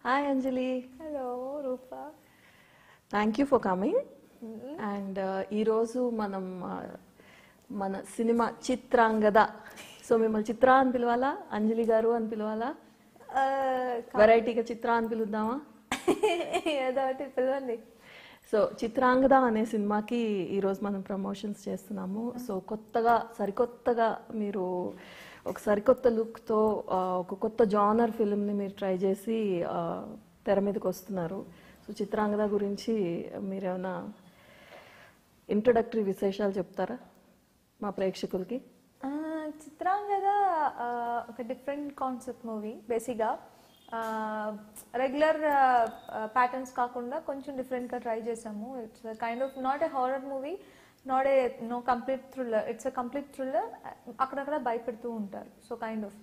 Hi Anjali. Hello, Rupa. Thank you for coming. And ఈ రోజు మనం మన సినిమా చిత్రాంగద. సో మిమ్మల్ని చిత్ర అని పిలవాలా, అంజలి గారు అని పిలవాలా, వెరైటీగా చిత్ర అని పిలుద్దామా? ఏదో ఒకటి పిలవండి. సో చిత్రాంగద అనే సినిమాకి ఈరోజు మనం ప్రమోషన్స్ చేస్తున్నాము. సో సరికొత్తగా మీరు ఒక సరికొత్త లుక్తో ఒక కొత్త జానర్ ఫిల్మ్ని మీరు ట్రై చేసి తెర మీదకి వస్తున్నారు. సో చిత్రాంగద గురించి మీరేమైనా ఇంట్రొడక్టరీ విశేషాలు చెప్తారా మా ప్రేక్షకులకి? చిత్రాంగద ఒక డిఫరెంట్ కాన్సెప్ట్ మూవీ. బేసిక్గా రెగ్యులర్ ప్యాటర్న్స్ కాకుండా కొంచెం డిఫరెంట్గా ట్రై చేసాము. It's kind of not a horror movie, not a no complete thriller. It's a complete thriller. అక్కడక్కడ భయపెడుతూ ఉంటారు. So kind of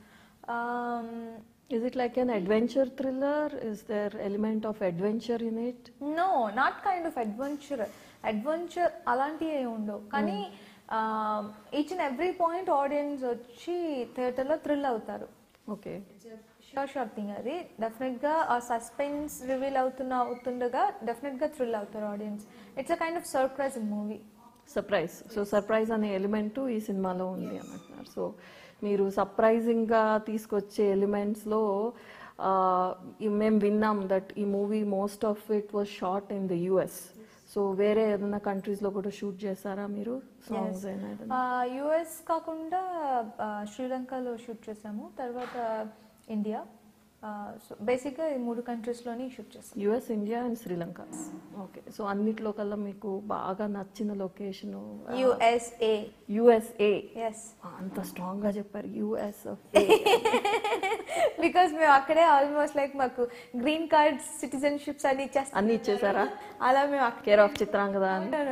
Is it like an adventure thriller? Is there element of adventure in it? No, not kind of adventure. Adventure అలాంటివి ఏమి ఉండవు. కానీ each and every point audience వచ్చి థియేటర్లో thrill అవుతారు. ఓకే, షూర్ థింగ్ అది. డెఫినెట్గా ఆ సస్పెన్స్ రివీల్ అవుతుండగా డెఫినెట్గా థ్రిల్ అవుతారు audience. It's a kind of surprising movie. Surprise. So surprise అనే ఎలిమెంట్ ఈ సినిమాలో ఉంది అని అంటున్నారు. సో మీరు సర్ప్రైజింగ్గా తీసుకొచ్చే ఎలిమెంట్స్లో మేము విన్నాం దట్ ఈ movie most of it was shot in the US. So వేరే ఏదైనా కంట్రీస్లో కూడా షూట్ చేస్తారా మీరు? సాంగ్స్ యుఎస్ కాకుండా శ్రీలంకలో షూట్ చేసాము, తర్వాత ఇండియా. సో బేసిక్గా ఈ 3 కంట్రీస్లోని షూట్ చేస్తాం. US, India and Sri Lanka. Okay. So అన్నిట్లో కల్లా మీకు బాగా నచ్చిన లొకేషన్? యుఎస్ఏ. యుఎస్ఏ. ఎస్. అంత స్ట్రాంగ్ గా చెప్పారు యుఎస్. బికాస్ మేము అక్కడే ఆల్మోస్ట్ లైక్ మాకు గ్రీన్ కార్డ్ సిటిజన్షిప్స్ అన్ని ఇచ్చేసారా? అలా మేము కేర్ ఆఫ్ చిత్రాంగద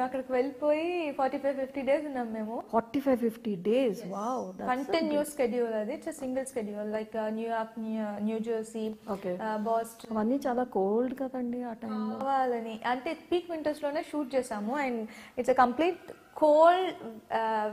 అక్కడికి వెళ్ళిపోయి 45-50 days ఉన్నాం మేము. 45-50 days. వావ్. కంటిన్యూస్ స్కెడ్యూల్ అది. It's single schedule. Like New York, New Jersey, Boston. అవన్నీ చాలా కోల్డ్ కదండి ఆ టైంలో. కావాలని అంటే పీక్ వింటర్స్ లోనే షూట్ చేసాము. And it's a complete cold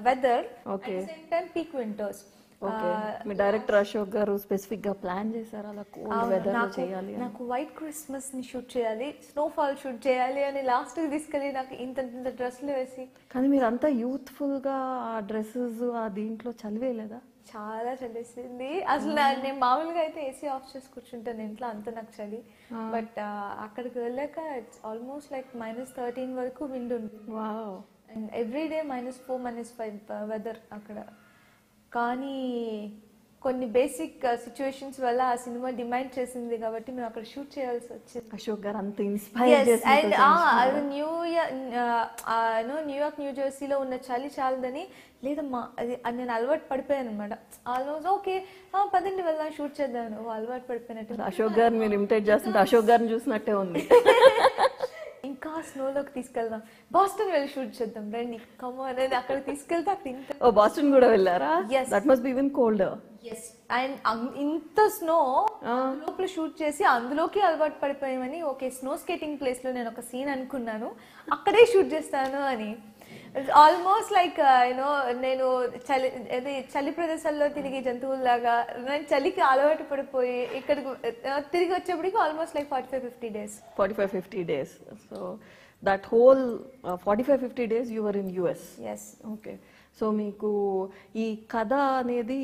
weather. Okay. Time peak winters. Okay. మీ డైరెక్టర్ అశోక్ గారు స్పెసిఫిక్ గా ప్లాన్ చేశారు అలా కోల్డ్ వెదర్ లో చేయాలి? నాకు వైట్ క్రిస్మస్ ని షూట్ చేయాలి, స్నోఫాల్ షూట్ చేయాలి అని లాస్ట్ కి తీసుకెళ్ళి నాకు ఇంత డ్రెస్లు వేసి. కానీ మీరు అంతా యూత్ఫుల్ గా ఆ డ్రెస్సెస్ ఆ దీంట్లో చలివేయలేదా? చాలా చలిసింది అసలు. నేను మామూలుగా అయితే ఏసీ ఆఫ్ చేసి కూర్చుంటాను ఇంట్లో, అంత నాకు చలి. బట్ అక్కడికి వెళ్ళాక ఇట్స్ ఆల్మోస్ట్ లైక్ -13 వరకు విండ్ ఉంది. Wow. And every day -4, -5 weather అక్కడ. కానీ కొన్ని బేసిక్ సిచ్యువేషన్స్ వల్ల ఆ సినిమా డిమాండ్ చేసింది కాబట్టి మేము అక్కడ షూట్ చేయాల్సి వచ్చింది. అశోక్ గారు అంత ఇన్స్పైర్ చేశారు. అది న్యూయార్క్, న్యూ జెర్సీలో ఉన్న చలి చాలదని లేదమ్మా అది నేను అలవాటు పడిపోయాను అనమాట. ఆల్మోస్ట్ ఓకే పదండి వెళ్దాం షూట్ చేద్దాను. అలవాటు పడిపోయినట్టు. అశోక్ గారిని మీరు ఇమిటేట్ చేస్తుంటే అశోక్ గారిని చూసినట్టే ఉంది. ఇంకా స్నోలోకి తీసుకెళ్దాం, బాస్టన్ వెళ్ళి షూట్ చేద్దాం రండి కమ్ అనేది. అక్కడ తీసుకెళ్తే అక్కడ ఇంత బాస్టన్ కూడా వెళ్ళారా? That must be even colder. And ఇంత స్నో లోపల షూట్ చేసి అందులోకి అలవాటు పడిపోయామని. ఓకే, స్నో స్కేటింగ్ ప్లేస్ లో నేను ఒక సీన్ అనుకున్నాను, అక్కడే షూట్ చేస్తాను అని. ఆల్మోస్ట్ లైక్ యూనో నేను చలి ప్రదేశాల్లో తిరిగి జంతువుల్లాగా నేను చలికి అలవాటు పడిపోయి ఇక్కడికి తిరిగి వచ్చేప్పటికి almost like 45-50 days. 45-50 days. So that whole 45-50 days you were in US. S. Okay. సో మీకు ఈ కథ అనేది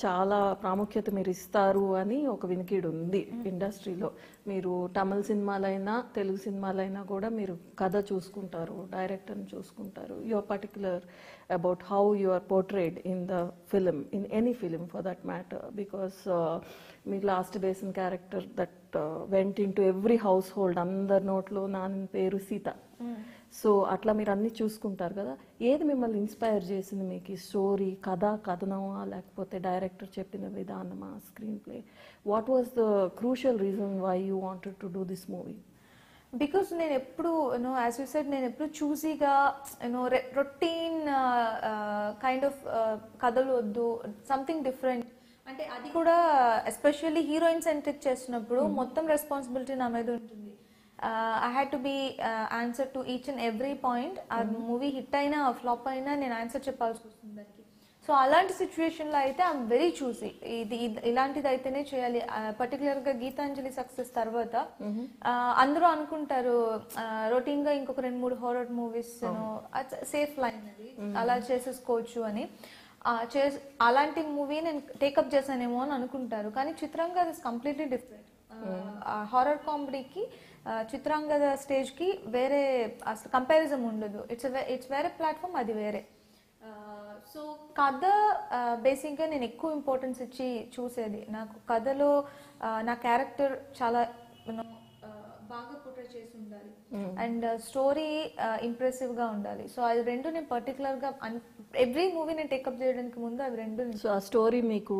చాలా ప్రాముఖ్యత మీరు ఇస్తారు అని ఒక వినికిడి ఉంది ఇండస్ట్రీలో. మీరు తమిళ సినిమాలైనా తెలుగు సినిమాలైనా కూడా మీరు కథ చూసుకుంటారు, డైరెక్టర్ని చూసుకుంటారు. Your particular about how you are portrayed in the film, in any film for that matter. Because మీ last basin character that went into every household. అందరి నోట్లో నాన్న పేరు సీత. సో అట్లా మీరు అన్ని చూసుకుంటారు కదా. ఏది మిమ్మల్ని ఇన్స్పైర్ చేసింది మీకు? ఈ స్టోరీ, కథనమా, లేకపోతే డైరెక్టర్ చెప్పిన విధానమా, screenplay? What was the crucial reason why you wanted to do this movie? Because నేను ఎప్పుడు యాజ్ యూ సెడ్ నేను ఎప్పుడు చూసీగా రొటీన్ కైండ్ ఆఫ్ కథలు వద్దు, సంథింగ్ డిఫరెంట్. అంటే అది కూడా ఎస్పెషల్లీ హీరోయిన్ సెంట్రిక్ చేసినప్పుడు మొత్తం రెస్పాన్సిబిలిటీ నా మీద ఉంటుంది. I had to be answer to each and every point. ఆ మూవీ హిట్ అయినా ఫ్లాప్ అయినా నేను ఆన్సర్ చెప్పాల్సి వస్తుంది దానికి. సో సో అలాంటి సిచ్యువేషన్ లో అయితే ఐఎమ్ వెరీ చూసి ఇలాంటిది అయితేనే చేయాలి. పర్టికులర్ గా గీతాంజలి సక్సెస్ తర్వాత అందరూ అనుకుంటారు రొటీన్ గా ఇంకొక 2-3 హారర్ మూవీస్ సేఫ్ లైన్ అది అలా చేసేసుకోవచ్చు అని. అలాంటి మూవీ నేను టేకప్ చేశానేమో అని అనుకుంటారు, కానీ Chitrangada is completely different. Horror కామెడీకి చిత్రాంగద స్టేజ్ కి వేరే అసలు కంపారిజన్ ఉండదు. ఇట్స్ వేరే ప్లాట్ఫామ్, అది వేరే. సో కథ బేసిక్ గా నేను ఎక్కువ ఇంపార్టెన్స్ ఇచ్చి చూసేది. నాకు కథలో నా క్యారెక్టర్ చాలా బాగా పోర్ట్రే చేసి ఉండాలి అండ్ స్టోరీ ఇంప్రెసివ్ గా ఉండాలి. సో అది రెండు నేను పర్టికులర్ గా ఎవ్రీ మూవీ నేను టేకప్ చేయడానికి ముందు అవి రెండు. సో ఆ స్టోరీ మీకు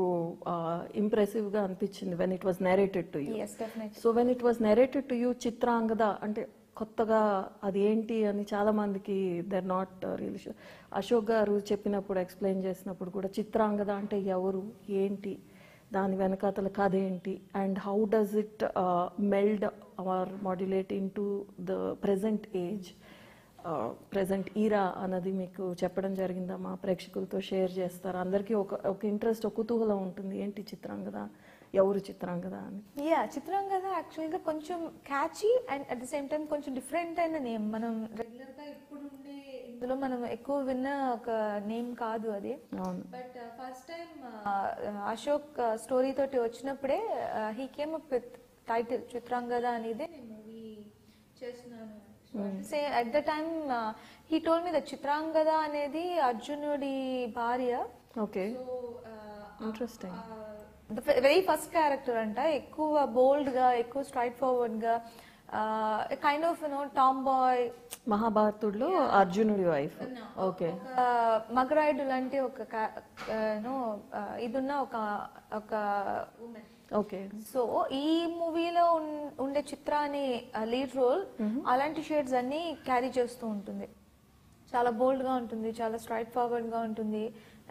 ఇంప్రెసివ్ గా అనిపించింది when it was narrated to you? yes definitely. So when it was narrated to you Chitrangada అంటే కొత్తగా అది ఏంటి అని చాలా మందికి they're not real sure. Ashok garu చెప్పినప్పుడు ఎక్స్ప్లెయిన్ చేసినప్పుడు కూడా చిత్రాంగద అంటే ఎవరు, ఏంటి, దాని వెనకాతల కథ ఏంటి, and how does it meld or modulate into the present age, present era అన్నది మీకు చెప్పడం జరిగిందా? మా ప్రేక్షకులతో షేర్ చేస్తారు. అందరికీ ఒక ఇంట్రెస్ట్, ఒక కుతూహలం ఉంటుంది, ఏంటి చిత్రాంగద, ఎవరు చిత్రాంగద అని. చిత్రాంగద యాక్చువల్గా కొంచెం catchy and at the same time కొంచెం డిఫరెంట్ అయిన నేమ్. మనం రెగ్యులర్ గా ఇప్పుడు ఉండే ఇందులో మనం ఎక్కువ విన్న ఒక నేమ్ కాదు అది. But first time Ashok story తోటి వచ్చినప్పుడే he came up with title Chitrangada అనేది నేను మూవీ చేస్తున్నాను. Say at the time he told me that Chitrangada అనేది అర్జునుడి భార్య. Okay, interesting. Very first character అంట, ఎక్కువ బోల్డ్ గా, ఎక్కువ స్ట్రైట్ ఫార్వర్డ్ గా, కైండ్ ఆఫ్ టామ్ బాయ్. మహాభారతుడిలో అర్జునుడి వైఫ్. ఓకే, మగరాయుడు లాంటి ఒక ఇదున్న ఒక ఉమెన్. ఓకే. సో ఈ మూవీలో ఉండే చిత్ర అని లీడ్ రోల్ అలాంటి షేడ్స్ అన్ని క్యారీ చేస్తూ ఉంటుంది. చాలా బోల్డ్ గా ఉంటుంది, చాలా స్ట్రైట్ ఫార్వర్డ్ గా ఉంటుంది,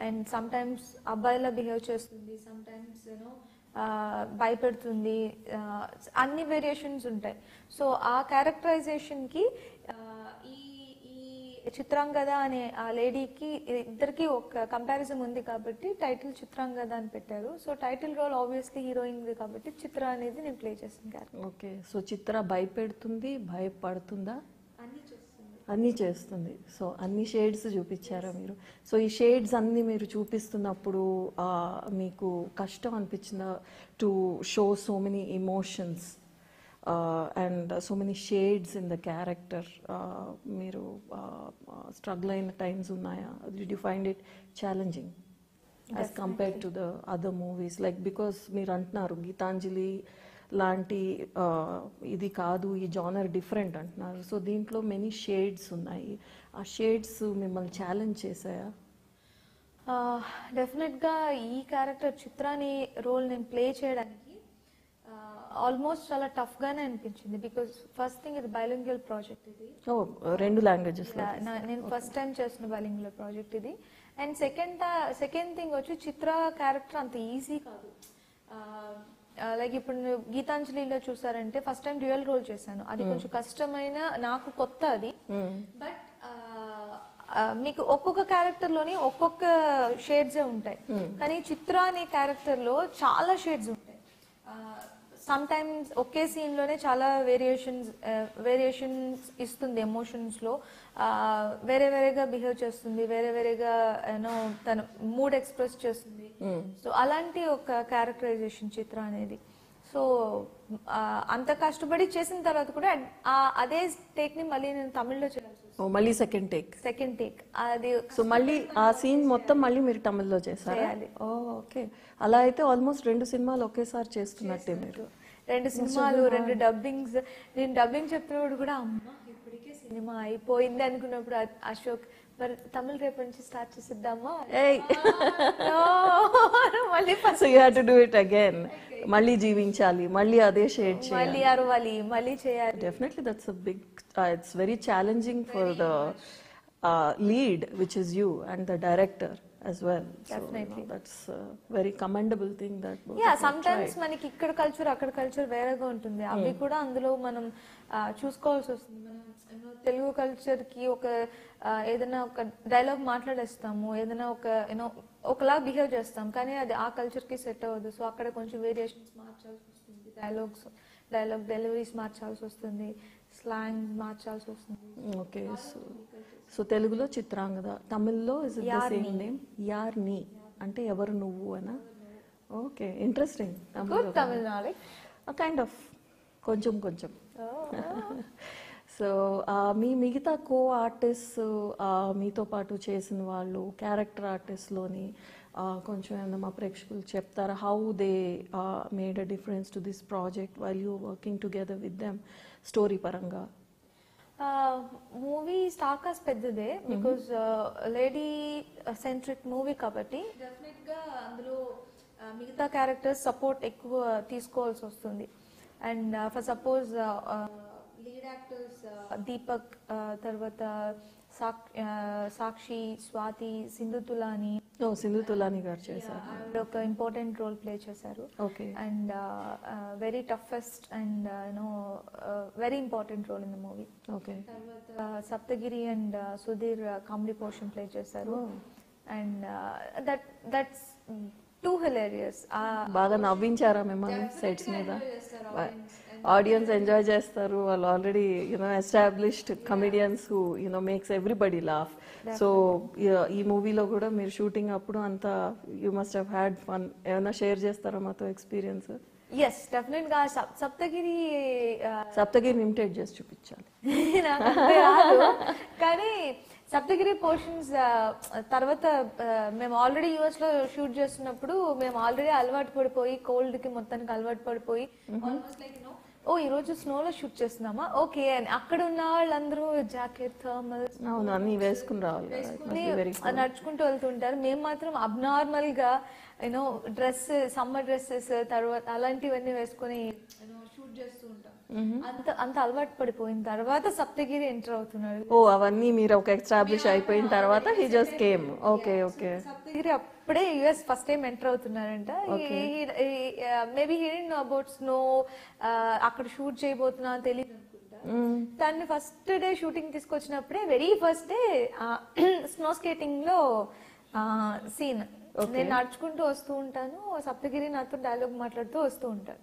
అండ్ సమ్ టైమ్స్ అబ్బాయిలా బిహేవ్ చేస్తుంది, సమ్ టైమ్స్ భయపెడుతుంది, అన్ని వేరియేషన్స్ ఉంటాయి. సో ఆ క్యారెక్టరైజేషన్ కి చిత్రాంగద అనే ఆ లేడీకి ఇద్దరికి ఒక కంపారిజన్ ఉంది కాబట్టి టైటిల్ చిత్రాంగద అని పెట్టారు. So title role obviously heroine కాబట్టి చిత్ర అనేది నేను ప్లే చేసిన క్యారెక్టర్. ఓకే. సో చిత్ర భయపెడుతుంది, భయపడుతుందా? అన్ని చేస్తుంది. సో అన్ని షేడ్స్ చూపించారా మీరు? సో ఈ షేడ్స్ అన్ని మీరు చూపిస్తున్నప్పుడు మీకు కష్టం అనిపించిందా to show so many emotions and so many shades in the character? మీరు స్ట్రగుల్ అయిన టైమ్స్ ఉన్నాయా? Did you find it challenging as compared to the other movies? Like because మీరు అంటున్నారు గీతాంజలి లాంటి ఇది కాదు, ఈ జానర్ డిఫరెంట్ అంటున్నారు. సో దీంట్లో మెనీ షేడ్స్ ఉన్నాయి. ఆ షేడ్స్ మిమ్మల్ని ఛాలెంజ్ చేశాయా? డెఫినెట్గా ఈ క్యారెక్టర్ చిత్రాని రోల్ నేను ప్లే చేయడానికి ఆల్మోస్ట్ చాలా టఫ్ గానే అనిపించింది. బికాస్ ఫస్ట్ థింగ్ ఇది బైలింగ్యువల్ ప్రాజెక్ట్ ఇది. రెండు లాంగ్వేజెస్ నేను ఫస్ట్ టైం చేస్తున్న బైలింగ్యువల్ ప్రాజెక్ట్ ఇది. అండ్ సెకండ్ థింగ్ వచ్చి చిత్ర క్యారెక్టర్ అంత ఈజీ కాదు. లైక్ ఇప్పుడు గీతాంజలిలో చూసారంటే ఫస్ట్ టైం డ్యూయల్ రోల్ చేశాను, అది కొంచెం కష్టమైన, నాకు కొత్త అది. బట్ మీకు ఒక్కొక్క క్యారెక్టర్ లోని ఒక్కొక్క షేడ్స్ ఉంటాయి, కానీ చిత్ర అనే క్యారెక్టర్ లో చాలా షేడ్స్ ఉంటాయి. సమ్ టైమ్స్ ఒకే సీన్ లోనే చాలా వేరియేషన్స్ ఇస్తుంది ఎమోషన్స్ లో. వేరే వేరేగా బిహేవ్ చేస్తుంది, వేరే వేరేగా తన మూడ్ ఎక్స్ప్రెస్ చేస్తుంది. సో అలాంటి ఒక క్యారెక్టరైజేషన్ చిత్ర అనేది. సో అంత కష్టపడి చేసిన తర్వాత కూడా అదే టేక్ ని మళ్ళీ నేను తమిళ్లో చేయాల్సి వస్తుంది. మళ్ళీ సెకండ్ టేక్ అది. సో మళ్ళీ ఆ సీన్ మొత్తం మళ్ళీ మీరు తమిళ్లో చేశారా? ఓకే. అలా అయితే ఆల్మోస్ట్ 2 సినిమాలు ఒకేసారి చేస్తున్నట్టే మీరు. 2 సినిమాలు, 2 డబ్బింగ్స్. నేను డబ్బింగ్ చెప్పినప్పుడు కూడా అమ్మా ఇప్పటికే సినిమా అయిపోయింది అనుకున్నప్పుడు అశోక్ మరి తమిళ్ రేపు నుంచి స్టార్ట్ చేసిద్దామా, మళ్ళీ మళ్ళీ జీవించాలి, మళ్ళీ అదే షేడ్ చేయాలి, మళ్ళీ అరవాలి, మళ్ళీ చేయాలి. Definitely that's a big, it's very challenging for the lead which is you and the director as well. Definitely. So that's a very commendable thing that sometimes మనకి ఇక్కడ కల్చర్ అక్కడ కల్చర్ వేరేగా ఉంటుంది. అవి కూడా అందులో మనం చూసుకోవాల్సి వస్తుంది. మనం తెలుగు కల్చర్ కి ఒక ఏదైనా ఒక డైలాగ్ మాట్లాడేస్తాము, ఏదైనా ఒక ఒకలా బిహేవ్ చేస్తాం, కానీ అది ఆ కల్చర్కి సెట్ అవ్వదు. సో అక్కడ కొంచెం వేరియేషన్స్ మార్చాల్సి వస్తుంది, డైలాగ్ డెలివరీస్ మార్చాల్సి వస్తుంది, స్లాంగ్ మార్చాల్సి వస్తుంది. ఓకే. సో తెలుగులో చిత్రాంగద, తమిళ్లో is it the same name? యార్ని అంటే ఎవరు నువ్వు అనా? Okay, interesting. Good Tamil knowledge. Kind of, కొంచెం కొంచెం. సో మీ మిగతా కో ఆర్టిస్ట్ మీతో పాటు చేసిన వాళ్ళు, క్యారెక్టర్ ఆర్టిస్ట్లోని కొంచెం ఏమన్నా మా ప్రేక్షకులు చెప్తారా? How they made a difference to this project while you working together with them story పరంగా? మూవీ స్టార్కాస్ట్ పెద్దదే, బికాజ్ లేడీ సెంట్రిక్ మూవీ కాబట్టి డెఫినెట్ గా అందులో మిగతా క్యారెక్టర్స్ సపోర్ట్ ఎక్కువ తీసుకోవాల్సి వస్తుంది. And for suppose lead actors Deepak, తర్వాత సాక్షి, స్వాతి, సింధు తులాని. సింధు తులాని గారు చేశారు. ఒక ఇంపార్టెంట్ రోల్ ప్లే చేశారు. Okay. And very toughest and very important role in the movie. Okay. తర్వాత Saptagiri and Sudheer comedy portion play చేశారు. And that's too hilarious. బాగా నవ్వించారా మిమ్మల్ని సెట్స్ మీద? ఆడియన్స్ ఎంజాయ్ చేస్తారు, వాళ్ళు already established comedians who makes everybody laugh. So ఈ మూవీలో కూడా మీరు షూటింగ్ అప్పుడు అంతా you must have had fun. ఏమైనా షేర్ చేస్తారా మాతో ఎక్స్పీరియన్స్? ఎస్, డెఫినెట్ గా. సప్తగిరి ఇమిటేట్ చేసి చూపించాలి. కానీ సప్తగిరి పోర్షన్స్ తర్వాత మేము ఆల్రెడీ యుఎస్ లో షూట్ చేస్తున్నప్పుడు మేము ఆల్రెడీ అలవాటు పడిపోయి, కోల్డ్ కి మొత్తానికి అలవాటు పడిపోయి, ఆల్మోస్ట్ లైక్ ఓ ఈ రోజు స్నోలో షూట్ చేస్తున్నామా, ఓకే అని అక్కడ ఉన్న వాళ్ళందరూ జాకెట్, థర్మల్స్ అన్ని వేసుకుని రావాలి, నడుచుకుంటూ వెళ్తుంటారు. మేము మాత్రం అబ్నార్మల్ గా డ్రెస్, సమ్మర్ డ్రెస్సెస్ తర్వాత అలాంటివన్నీ వేసుకుని షూట్ చేస్తూ ఉంటాం. అంత అలవాటు పడిపోయిన తర్వాత సప్తగిరి ఎంటర్ అవుతున్నాడు. ఓ అవన్నీ మీరు ఒక ఎస్టాబ్లిష్ అయిపోయిన తర్వాత he just came. Okay. Okay. Saptagiri అప్పుడే యుఎస్ ఫస్ట్ టైం ఎంటర్ అవుతున్నారంట. Maybe he didn't know about snow, అక్కడ షూట్ చేయబోతున్నా తెలియదు అనుకుంటా. తను ఫస్ట్ డే షూటింగ్ తీసుకొచ్చినప్పుడే very first day snow skating లో సీన్. నేను నడుచుకుంటూ వస్తూ ఉంటాను, సప్తగిరి నాతో డైలాగ్ మాట్లాడుతూ వస్తూ ఉంటాను.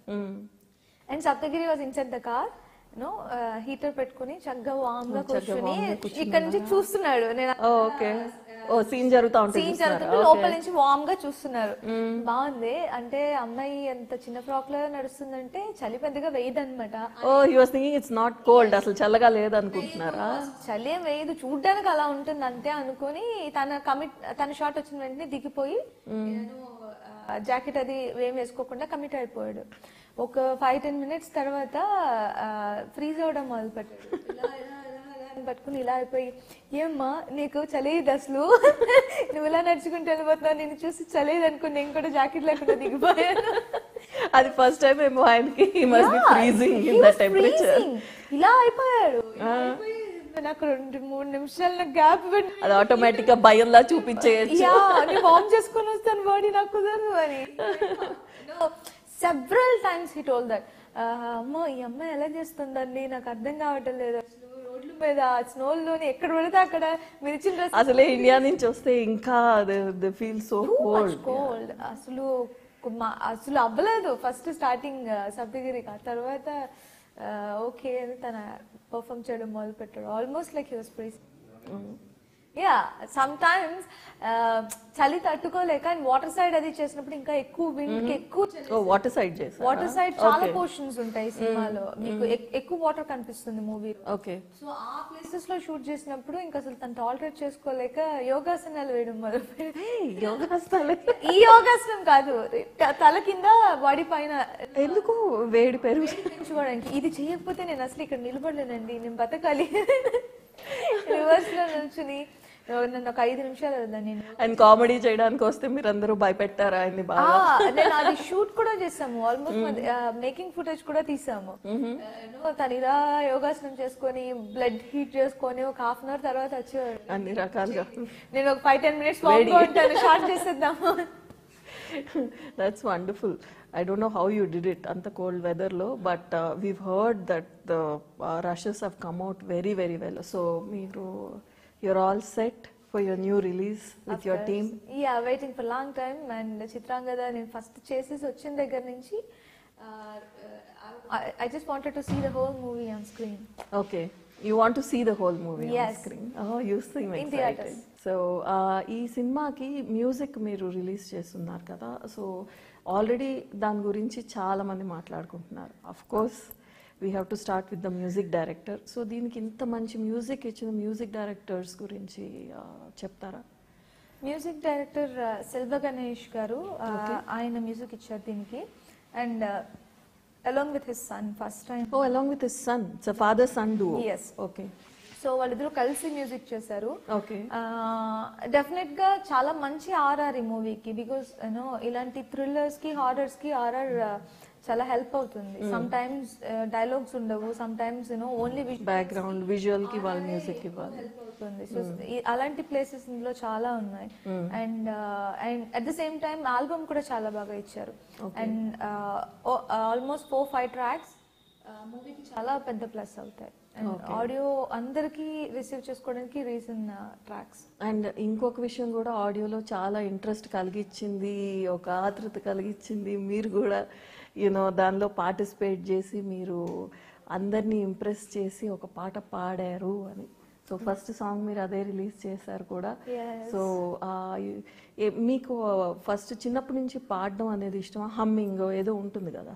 And Saptagiri was inside the car, heater పెట్టుకుని చక్కగా వామ్ గా కూర్చుని ఇక్కడ నుంచి చూస్తున్నాడు. నేను సీన్ జరుగుతుంది, లోపల నుంచి వామ్ గా చూస్తున్నారు. బాగుంది. అంటే అమ్మాయి ఎంత చిన్న ఫ్రాక్ లో నడుస్తుందంటే చలి పెద్దగా వేయదు అనమాట. ఇట్స్ నాట్ కోల్డ్, అసలు చల్లగా లేదు అనుకుంటున్నారా? చలి ఏం వేయదు, చూడ్డానికి అలా ఉంటుంది అంతే అనుకుని తన షాట్ వచ్చిన వెంటనే దిగిపోయి జాకెట్ అది ఏం వేసుకోకుండా కమిట్ అయిపోయాడు. ఒక 5-10 minutes తర్వాత ఫ్రీజ్ అవడం మొదలు పెట్టాడు. ఇలా పట్టుకుని ఇలా అయిపోయి, ఏమ్మా నీకు చలేదు అసలు, నువ్వు ఇలా నడుచుకుంటూ వెళ్ళిపోతున్నావు, నేను చూసి చలేదు అనుకుని నేను కూడా జాకెట్ లేకుండా దిగిపోయాను. అది ఫస్ట్ టైం ఏమో ఆయనకి ఇలా అయిపోయాడు. నాకు 2-3 నిమిషాల గ్యాప్ పెట్టి అది ఆటోమేటిక్ గా భయంలా చూపించేయచ్చు. వార్మ్ చేసుకొని వస్తాను బాడీ, నాకు కుదరదు అని. Several times he told that. అమ్మో ఈ అమ్మాయి ఎలా చేస్తుందండి, నాకు అర్థం కావటం లేదు, అసలు రోడ్ల మీద స్నోల్లోని ఎక్కడ పడితే అక్కడ మిర్చి డ్రెస్. అసలే ఇండియా నుంచి వస్తే ఇంకా ఫీల్ సో కోల్డ్. అసలు అవ్వలేదు ఫస్ట్ స్టార్టింగ్ సప్తగిరికి. ఆ తర్వాత ఓకే అని తన పర్ఫామ్ చేయడం మొదలు పెట్టాడు. Almost like he was prize. Yeah, sometimes చలి తట్టుకోలేక వాటర్ సైడ్ అది చేసినప్పుడు ఇంకా ఎక్కువ విండ్, ఎక్కువ వాటర్ సైడ్ చాలా పోర్షన్స్ ఉంటాయి సినిమాలో, మీకు ఎక్కువ వాటర్ కనిపిస్తుంది మూవీ. ఓకే. సో ఆ ప్లేసెస్ లో షూట్ చేసినప్పుడు ఇంకా అసలు తను టాలరేట్ చేసుకోలేక యోగాసనాలు వేయడం మొదలు. ఈ యోగాసనం కాదు, తల కింద బాడీ పైన. ఎందుకు? వేడి పెంచుకోవడానికి. ఇది చేయకపోతే నేను అసలు ఇక్కడ నిలబడలేనండి, నేను బతకాలి. రివర్స్ లో నుంచుని నన్ను ఒక 5 నిమిషాలు నేను ఆయన కామెడీ చేయడానికి వస్తే మీరందరూ భయపెట్టారా ఆయన్ని బాగా? నేను అది షూట్ కూడా చేసాము, ఆల్మోస్ట్ మేకింగ్ ఫుటేజ్ కూడా తీసాము. తను ఇలా యోగాసనం చేసుకొని బ్లడ్ హీట్ చేసుకొని ఒక 1/2 hour తర్వాత వచ్చేవాడు. అన్ని రకాలుగా. నేను ఒక 5-10 minutes ఉంటాను, షార్ట్ చేసేద్దాము. That's wonderful. I don't know how you did it anta cold weather lo, but we've heard that the rushes have come out very, very well. So you're all set for your new release with your team? Yeah, waiting for long time. And Chitrangada నేను first చేసేసి వచ్చిన దగ్గర నుంచి I just wanted to see the whole movie on screen. Okay. You want to see the whole movie on Yes. screen. Oh, you seem In excited. theatres. So, ఈ సినిమాకి music మీరు release చేస్తున్నారు కదా, so already దాని గురించి చాలా మంది మాట్లాడుకుంటున్నారు. Of course we have to start with the music director. So దీనికి ఇంత మంచి మ్యూజిక్ ఇచ్చిన మ్యూజిక్ డైరెక్టర్స్ గురించి చెప్తారా? మ్యూజిక్ డైరెక్టర్ సెల్వ గణేష్ గారు, ఆయన మ్యూజిక్ ఇచ్చారు దీనికి. And along with his son, first time. Oh, along with his son. It's a father-son duo. Yes. Okay. So వాళ్ళిద్దరూ కలిసి మ్యూజిక్ చేశారు. Okay. డెఫినెట్ గా చాలా మంచి ఆర్ఆర్ ఈ మూవీకి. బికాస్ యూనో ఇలాంటి థ్రిల్లర్స్ కి హారర్స్ కి ఆర్ఆర్ చాలా హెల్ప్ అవుతుంది. సమ్ టైమ్స్ డైలాగ్స్ ఉండవు, some times you know only background visual కి వాళ్ళ మ్యూజిక్ ఇవ్వాలి. సో అలాంటి ప్లేసెస్ ఇందులో చాలా ఉన్నాయి. And at the same time album కూడా చాలా బాగా ఇచ్చారు. అండ్ ఆల్మోస్ట్ 4-5 ట్రాక్స్ మూవీకి చాలా పెద్ద ప్లస్ అవుతాయి. అండ్ ఆడియో అందరికి రిసీవ్ చేసుకోవడానికి రీజన్ ట్రాక్స్. అండ్ ఇంకొక విషయం కూడా, ఆడియోలో చాలా ఇంట్రెస్ట్ కలిగించింది, ఒక ఆతృత కలిగించింది. మీరు కూడా యూనో దానిలో పార్టిసిపేట్ చేసి మీరు అందరినీ ఇంప్రెస్ చేసి ఒక పాట పాడారు అని. సో ఫస్ట్ సాంగ్ మీరు అదే రిలీజ్ చేశారు కూడా. సో మీకు ఫస్ట్ చిన్నప్పటి నుంచి పాడడం అనేది ఇష్టమా? హమ్మింగ్ ఏదో ఉంటుంది కదా.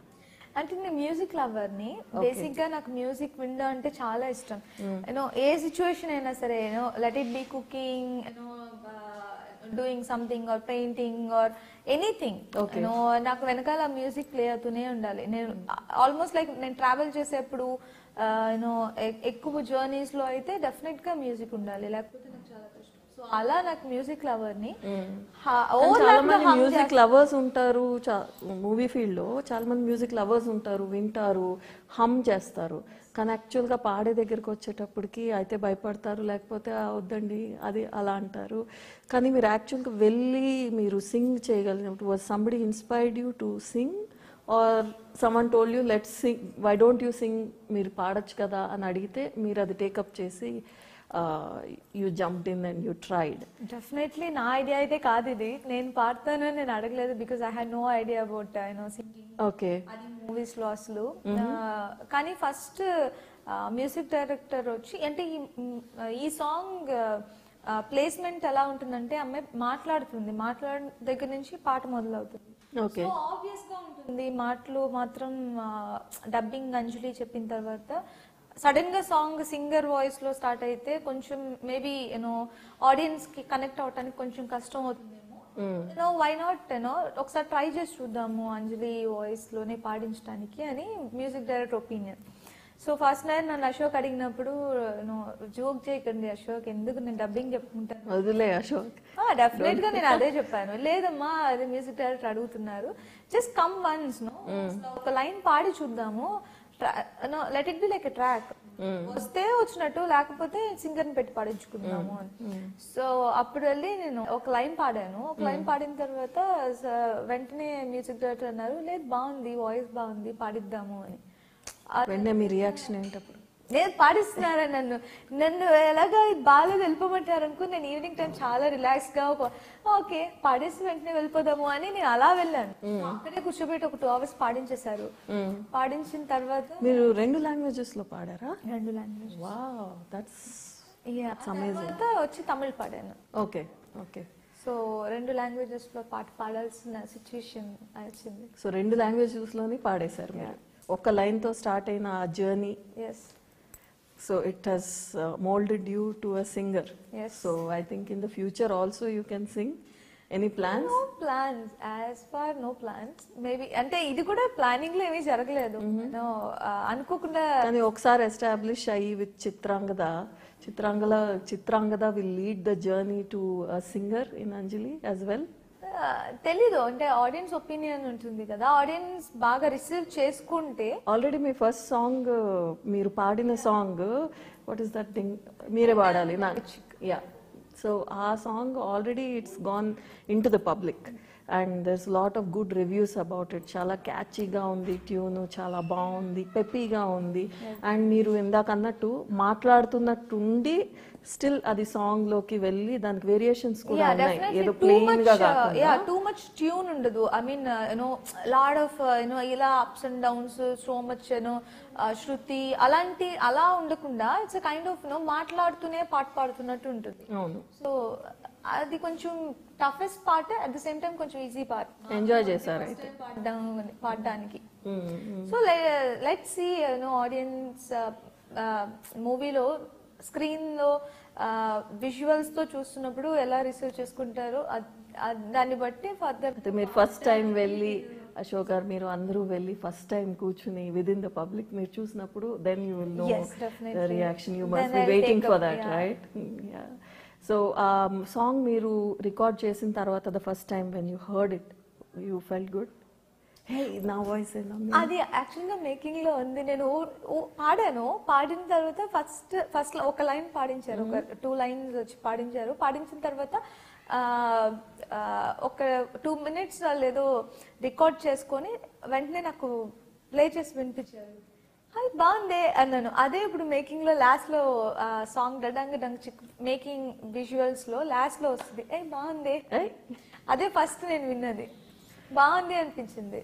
అంటే నేను మ్యూజిక్ లవర్ ని. బేసిక్ గా నాకు మ్యూజిక్ వినడం అంటే చాలా ఇష్టం. యూనో ఏ సిచ్యువేషన్ అయినా సరే, you know let it be cooking, you know doing something or painting or anything, you know నాకు వెనకాల మ్యూజిక్ ప్లే అవుతూనే ఉండాలి. నేను ఆల్మోస్ట్ లైక్ నేను ట్రావెల్ చేసేప్పుడు యూనో ఎక్కువ జర్నీస్ లో అయితే డెఫినెట్ గా మ్యూజిక్ ఉండాలి, లేకపోతే నాకు చాలా కష్టం. సో అలా నాకు మ్యూజిక్ లవర్ ని. చాలా మంది మ్యూజిక్ లవర్స్ ఉంటారు మూవీ ఫీల్డ్ లో, చాలా మంది మ్యూజిక్ లవర్స్ ఉంటారు, వింటారు, హమ్ చేస్తారు. కానీ యాక్చువల్ గా పాడే దగ్గరకు వచ్చేటప్పటికి అయితే భయపడతారు, లేకపోతే వద్దండి అది అలా అంటారు. కానీ మీరు యాక్చువల్ గా వెళ్ళి మీరు సింగ్ చేయగలిగినప్పుడు, was somebody inspired you to sing or someone told you let's sing, why don't you sing, మీరు పాడొచ్చు కదా అని అడిగితే మీరు అది టేకప్ చేసి you jumped in and you tried? Definitely నా ఐడియా అయితే కాదు ఇది. నేను పాడతాను అని నేను అడగలేదు, because I had no idea about singing. Okay. అది మూవీస్ లో అసలు. కానీ ఫస్ట్ మ్యూజిక్ డైరెక్టర్ వచ్చి, అంటే ఈ సాంగ్ ప్లేస్మెంట్ ఎలా ఉంటుందంటే, అమ్మాయి మాట్లాడుతుంది, మాట్లాడిన దగ్గర నుంచి పాట మొదలవుతుంది. ఓకే. సో ఆబ్వియస్ గా ఉంటుంది. మాటలు మాత్రం డబ్బింగ్ అంజలి చెప్పిన తర్వాత సడన్ గా సాంగ్ సింగర్ వాయిస్ లో స్టార్ట్ అయితే కొంచెం మేబీ యూనో ఆడియన్స్ కి కనెక్ట్ అవడానికి కొంచెం కష్టం అవుతుందేమో. యూనో వై నాట్ యూనో ఒకసారి ట్రై చేసి చూద్దాము అంజలి వాయిస్ లోనే పాడించడానికి అని music director opinion. So first night నన్ను అశోక్ అడిగినప్పుడు, జోక్ చేయకండి అశోక్, ఎందుకు నేను డబ్బింగ్ చెప్పుకుంటాను, వదిలే అశోక్. డెఫినెట్ గా నేను అదే చెప్పాను. లేదమ్మా, అదే మ్యూజిక్ డైరెక్టర్ అడుగుతున్నారు, జస్ట్ కమ్ వన్స్ నో, ఒక లైన్ పాడి చూద్దాము, let it be like a track, వస్తే వచ్చినట్టు, లేకపోతే సింగర్ ని పెట్టి పాడించుకుందాము అని. సో అప్పుడు వెళ్ళి నేను ఒక లైన్ పాడాను. ఒక లైన్ పాడిన తర్వాత వెంటనే మ్యూజిక్ డైరెక్టర్ అన్నారు, లేదు బాగుంది, వాయిస్ బాగుంది, పాడిద్దాము అని. వెంటనే మీ రియాక్షన్ ఏంటప్పుడు? నేను పాడిస్తున్నారా, నన్ను ఎలాగా బాగాలేదు వెళ్ళిపోమంటారు అనుకో. నేను ఈవినింగ్ టైం చాలా రిలాక్స్ గా ఓకే పాడేసి వెంటనే వెళ్ళిపోదాము అని నేను అలా వెళ్ళాను. అక్కడే కూర్చోబెట్టి ఒక 2 hours పాడించేశారు. పాడించిన తర్వాత మీరు 2 languages లో పాడారా? 2 languages. వావ్, దట్స్ తర్వాత వచ్చి తమిళ్ పాడాను. Okay okay. సో 2 languages లో పాట పాడాల్సిన సిచ్యువేషన్ వచ్చింది. సో 2 languages లోని పాడేశారు మీరు. ఒక లైన్ తో స్టార్ట్ అయిన ఆ journey. Yes. So it has molded you to a singer. Yes. So I think in the future also you can sing. Any plans? No plans. As far no plans. Maybe అంటే ఇది కూడా planning లో ఏమీ జరగలేదు. అనుకోకుండా. కానీ ఒకసారి establish అయ్యి with Chitrangada will lead the journey to a singer in Anjali as well. తెలీదు, అంటే ఆడియన్స్ ఒపీనియన్ ఉంటుంది కదా, ఆడియన్స్ బాగా రిసీవ్ చేసుకుంటే. ఆల్రెడీ మీ ఫస్ట్ సాంగ్, మీరు పాడిన song, what is that thing, మీరే పాడాలి నా. యా. సో ఆ song already it's gone in to the public. And దర్స్ lot of good reviews about it. చాలా క్యాచీగా ఉంది ట్యూన్, చాలా బాగుంది, పెప్పీగా ఉంది. అండ్ మీరు ఇందాక అన్నట్టు మాట్లాడుతున్నట్టుండి స్టిల్ అది సాంగ్ లోకి వెళ్ళి దానికి వేరియేషన్స్ కూడా ఉన్నాయి, ఏదో ప్లెయిన్ గా కాకుండా. టూ మచ్ ట్యూన్ ఉండదు. ఐ మీన్ లాడ్ ఆఫ్ ఇలా ups and downs, so much శృతి అలా ఉండకుండా ఇట్స్ కైండ్ ఆఫ్ మాట్లాడుతూనే పాట పాడుతున్నట్టు ఉంటుంది. అవును. సో అది కొంచెం toughest part, at the same time కొంచెం ఈజీ పార్ట్. ఎంజాయ్ చేశారు అయితే పాడడానికి. సో లెట్స్ సీ ఆడియన్స్ మూవీలో స్క్రీన్ లో విజువల్స్ తో చూస్తున్నప్పుడు ఎలా రిసీవ్ చేసుకుంటారో దాన్ని బట్టి ఫర్దర్. మీరు ఫస్ట్ టైం వెళ్ళి అశోక్ గారు, మీరు అందరూ వెళ్ళి ఫస్ట్ టైం కూర్చుని విత్ ఇన్ ద పబ్లిక్ మీరు చూసినప్పుడు then you will know the reaction. You must be waiting for that, right? So ఆ సాంగ్ మీరు రికార్డ్ చేసిన తర్వాత the first time when you heard it, you felt good? నా voice అది యాక్చువల్గా making లో ఉంది. నేను పాడాను, పాడిన తర్వాత ఫస్ట్ ఒక లైన్ పాడించారు, ఒక 2 lines వచ్చి పాడించారు. పాడించిన తర్వాత ఒక 2 minutes వాళ్ళు ఏదో రికార్డ్ చేసుకొని వెంటనే నాకు ప్లే చేసి వినిపించారు. అది బాగుందే అన్నాను. అదే ఇప్పుడు మేకింగ్ లో లాస్ట్ లో సాంగ్ డడంగ్ డంగ్ చిక్ మేకింగ్ విజువల్స్ లో లాస్ట్ లో వస్తుంది, బాగుంది. అదే ఫస్ట్ నేను విన్నది, బాగుంది అనిపించింది.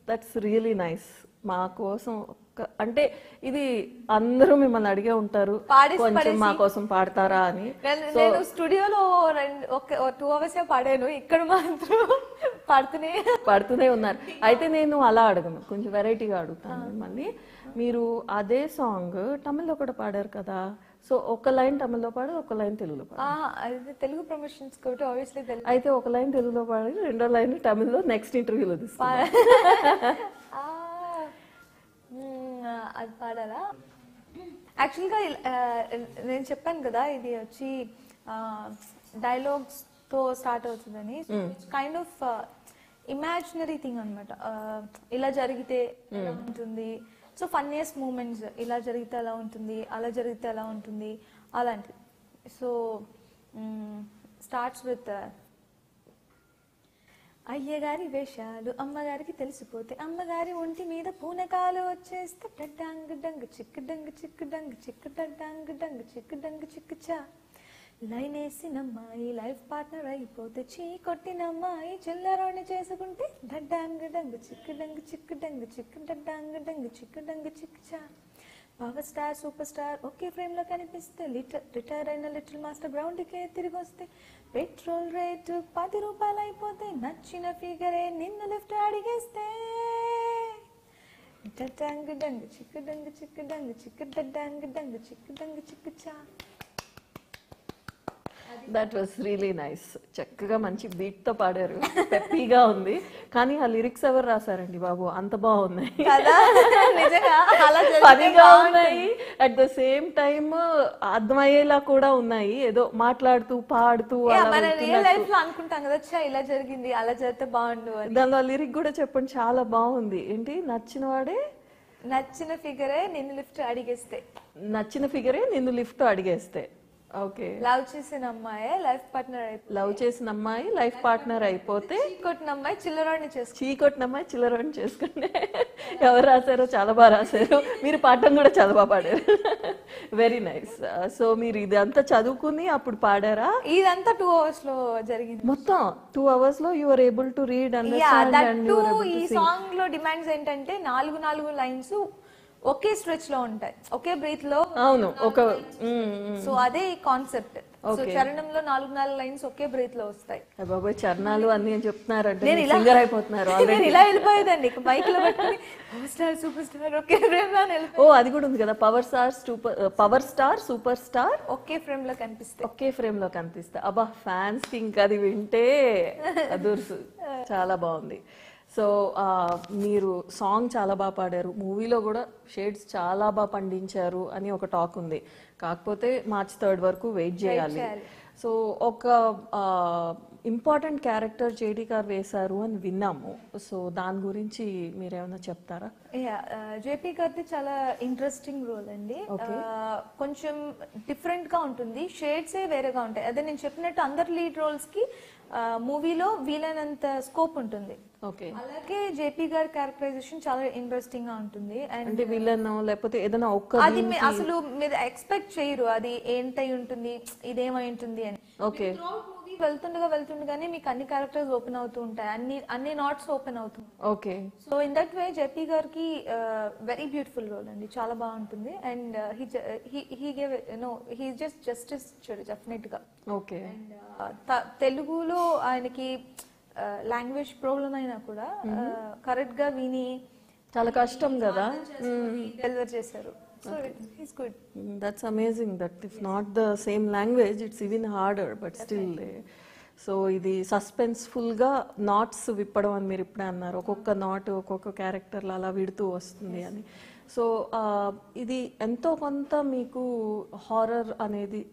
That's really nice. మా కోసం అంటే ఇది అందరూ మిమ్మల్ని అడిగే ఉంటారు, కొంచెం మా కోసం పాడతారా అని. నేను స్టూడియోలో 2 hours పాడాను, ఇక్కడ మాత్రం పాడుతూనే ఉన్నారు. అయితే నేను అలా అడగను, కొంచెం వెరైటీగా అడుగుతాను మిమ్మల్ని. మీరు అదే సాంగ్ తమిళ్లో కూడా పాడారు కదా, సో ఒక లైన్ తమిళ్లో పాడు, ఒక లైన్ తెలుగులో పాడు. తెలుగు ప్రమోషన్స్ కాబట్టి ఆబ్వియస్లీ తెలుగు. అయితే ఒక లైన్ తెలుగులో పాడి, 2వ లైన్ తమిళ్లో నెక్స్ట్ ఇంటర్వ్యూలో తీస్తాను. అది పాడాలా? యాక్చువల్గా నేను చెప్పాను కదా, ఇది వచ్చి డైలాగ్స్ తో స్టార్ట్ అవుతుందని. కైండ్ ఆఫ్ ఇమాజినరీ థింగ్ అనమాట. ఇలా జరిగితే ఎలా ఉంటుంది, సో ఫన్నీయెస్ట్ మూమెంట్స్, ఇలా జరిగితే ఎలా ఉంటుంది, అలా జరిగితే ఎలా ఉంటుంది, అలాంటివి. సో స్టార్ట్స్ విత్ అయ్యగారి వేషాలు అమ్మగారికి తెలిసిపోతే, అమ్మగారి ఒంటి మీద పూనకాలు వచ్చేస్తే, డడ్డాంగ్ డంగ్ చిక్కు డంగ్ చిక్కు డంగ్ చిక్కు డడ్డాంగ్ డంగ్ చిక్కు డంగ్ చిక్కు చా. లైన్ వేసినమ్మాయి లైఫ్ పార్ట్నర్ అయిపోతే, చీ కొట్టినమ్మాయి చిల్లరోని చేసుకుంటే, డడ్డాంగ్ డంగ్ చిక్కు డంగ్ చిక్కు డంగ్ చిక్కు డడ్డాంగ్ డంగ్ చిక్కు డంగ్ చిక్కు చా. పవర్ స్టార్ సూపర్ స్టార్ ఒకే ఫ్రేమ్ లో కనిపిస్తే, రిటైర్ అయిన లిటిల్ మాస్టర్ గ్రౌండ్కే తిరిగి వస్తే, పెట్రోల్ రేటు 10 రూపాయలు అయిపోతే, నచ్చిన ఫిగరే నిన్ను లిఫ్ట్ అడిగేస్తే, డడ్డాంగ్ డంగ్ చిక్కు డంగ్ చిక్కు డంగ్ చిక్కు డడ్డాంగ్ డంగ్ చిక్కు డంగ్ చిక్కు చా. That was really nice. చక్కగా మంచి బీట్ తో పాడారు, పెప్పీగా ఉంది. కానీ ఆ లిరిక్స్ ఎవరు రాశారండి బాబు, అంత బాగున్నాయి, ఫనీగా ఉన్నాయి, అట్ ద సేమ్ టైమ్ అర్థమయ్యేలా కూడా ఉన్నాయి. ఏదో మాట్లాడుతూ పాడుతూ అనుకుంటాం కదా, ఇలా జరిగింది అలా జరిగితే బాగుండు. దానిలో లిరిక్ కూడా చెప్పండి, చాలా బాగుంది. ఏంటి? నచ్చిన వాడే నచ్చిన ఫిగరే నిన్ను లిఫ్ట్ అడిగేస్తే, నచ్చిన ఫిగరే నిన్ను లిఫ్ట్ అడిగేస్తే. ఓకే. లవ్ చేసిన అమ్మాయి లైఫ్ పార్ట్నర్ అయిపోతే, లవ్ చేసిన అమ్మాయి లైఫ్ పార్ట్నర్ అయిపోతే, చీకొట్టిన అమ్మాయి చిల్లరాడిని చేసుకుంటే, చీకొట్టిన అమ్మాయి చిల్లరాడిని చేసుకుంటే. ఎవరు రాశారో చాలా బాగా రాశారు, మీరు పాడటం కూడా చాలా బాగా పాడారు. Very nice. సో మీరు ఇదంతా చదువుకుని అప్పుడు పాడారా? ఇదంతా 2 hours లో జరిగింది. మొత్తం 2 hours లో you are able to read, understand. ఈ సాంగ్ లో డిమాండ్స్ ఏంటంటే 4 లైన్స్ ఒకే స్ట్రెచ్ లో ఉంటాయి, ఒకే బ్రీత్ లో. అవును, ఒక సో అదే కాన్సెప్ట్. సో చరణంలో 4 లైన్స్ ఒకే బ్రీత్ లో వస్తాయి. బాబాయ్ చరణాలు అన్ని చెప్తున్నారంటే సింగర్ అయిపోతున్నారు. నేను ఇలా వెళ్ళిపోయేదండి మైక్ లో పెట్టుకుని, పవర్ స్టార్ సూపర్ స్టార్ ఒకే ఫ్రేమ్ లో. ఓ అది కూడా ఉంది కదా, పవర్ స్టార్ సూపర్ స్టార్ ఒకే ఫ్రేమ్ లో కనిపిస్తాయి, ఒకే ఫ్రేమ్ లో కనిపిస్తాయి. అబ్బా, ఫ్యాన్స్ కి ఇంకా అది వింటే అదుర్సు. చాలా బాగుంది. సో మీరు సాంగ్ చాలా బాగా పాడారు, మూవీలో కూడా షేడ్స్ చాలా బాగా పండించారు అని ఒక టాక్ ఉంది. కాకపోతే March 3rd వరకు వెయిట్ చేయాలి. సో ఒక ఇంపార్టెంట్ క్యారెక్టర్ జేడీ గారు వేశారు అని విన్నాము. సో దాని గురించి మీరేమైనా చెప్తారా? జేపీ గారిది చాలా ఇంట్రెస్టింగ్ రోల్ అండి. కొంచెం డిఫరెంట్ గా ఉంటుంది, షేడ్సే వేరేగా ఉంటాయి. అదే నేను చెప్పినట్టు అందరు లీడ్ రోల్స్ కి మూవీలో వీలైనంత స్కోప్ ఉంటుంది. ఓకే, అలాగే జేపీ గారి క్యారెక్టరైజేషన్ చాలా ఇంట్రెస్టింగ్ గా ఉంటుంది. అండ్ అంటే విలన్ లేకపోతే ఏదైనా ఒక్క అది అసలు మీరు ఎక్స్పెక్ట్ చేయరు అది ఏంటై ఉంటుంది, ఇదేమై ఉంటుంది అని. ఓకే, మూవీ వెళ్తుండగానే మీకు అన్ని క్యారెక్టర్స్ ఓపెన్ అవుతూ ఉంటాయి, అన్ని నాట్స్ ఓపెన్ అవుతుంది. Okay. So in that way JP గారికి వెరీ బ్యూటిఫుల్ రోల్ అండి, చాలా బాగుంటుంది. అండ్ హీ జస్ట్ జస్టిస్ ఇచ్చాడు డెఫినెట్ గా. ఓకే. తెలుగులో ఆయనకి లాంగ్వేజ్ ప్రాబ్లం అయినా కూడా కరెక్ట్ గా విని చాలా కష్టం కదా డెలివర్ చేశారు. So it's good. That's amazing that if not the same language it's even harder but still. So ఇది సస్పెన్స్ఫుల్గా నాట్స్ విప్పడం అని మీరు ఇప్పుడే అన్నారు, ఒక్కొక్క నాట్ ఒక్కొక్క క్యారెక్టర్లు అలా విడుతూ వస్తుంది అని. సో ఇది ఎంతో కొంత మీకు హారర్ అనేది,